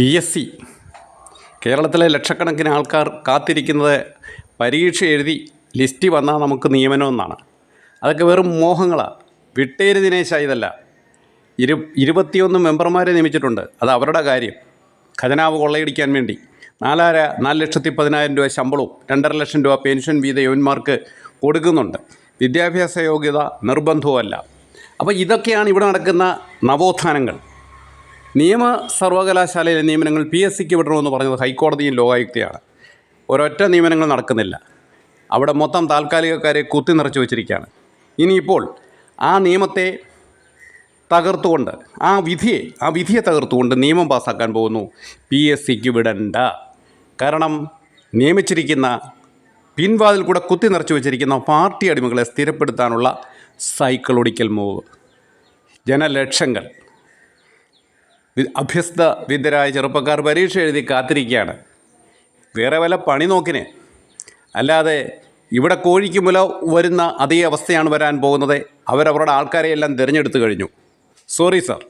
PSC കേരളത്തിലെ ലക്ഷക്കണക്കിന് ആൾക്കാർ കാത്തിരിക്കുന്നത് പരീക്ഷ എഴുതി ലിസ്റ്റ് വന്നാൽ നമുക്ക് നിയമനമെന്നാണ്. അതൊക്കെ വെറും മോഹങ്ങളാണ്. വിട്ടേര് ദിനേശ, ഇതല്ല. 21 മെമ്പർമാരെ നിയമിച്ചിട്ടുണ്ട്. അത് അവരുടെ കാര്യം. ഖജനാവ് കൊള്ളയടിക്കാൻ വേണ്ടി 4,10,10,000 രൂപ ശമ്പളവും 2.5 ലക്ഷം രൂപ പെൻഷൻ വീതം യവന്മാർക്ക് കൊടുക്കുന്നുണ്ട്. വിദ്യാഭ്യാസ യോഗ്യത നിർബന്ധവുമല്ല. അപ്പോൾ ഇതൊക്കെയാണ് ഇവിടെ നടക്കുന്ന നവോത്ഥാനങ്ങൾ. നിയമ സർവകലാശാലയിലെ നിയമനങ്ങൾ PSCക്ക് വിടണമെന്ന് പറഞ്ഞത് ഹൈക്കോടതിയും ലോകായുക്തയാണ്. ഒരൊറ്റ നിയമനങ്ങൾ നടക്കുന്നില്ല. അവിടെ മൊത്തം താൽക്കാലികക്കാരെ കുത്തി നിറച്ച് വെച്ചിരിക്കുകയാണ്. ഇനിയിപ്പോൾ ആ നിയമത്തെ തകർത്തുകൊണ്ട് ആ വിധിയെ തകർത്തുകൊണ്ട് നിയമം പാസ്സാക്കാൻ പോകുന്നു. PSCക്ക് വിടണ്ട. കാരണം നിയമിച്ചിരിക്കുന്ന പിൻവാതിൽ കൂടെ കുത്തി നിറച്ച് വെച്ചിരിക്കുന്ന പാർട്ടി അടിമകളെ സ്ഥിരപ്പെടുത്താനുള്ള സൈക്കോളജിക്കൽ മൂവ്. ജനലക്ഷങ്ങൾ അഭ്യസ്ത വിദ്യരായ ചെറുപ്പക്കാർ പരീക്ഷ എഴുതി കാത്തിരിക്കുകയാണ്. വേറെ വല്ല പണി നോക്കിന്. അല്ലാതെ ഇവിടെ കോഴിക്ക് മുല വരുന്ന അതേ അവസ്ഥയാണ് വരാൻ പോകുന്നത്. അവരവരുടെ ആൾക്കാരെയെല്ലാം തിരഞ്ഞെടുത്തു കഴിഞ്ഞു. Sorry sir.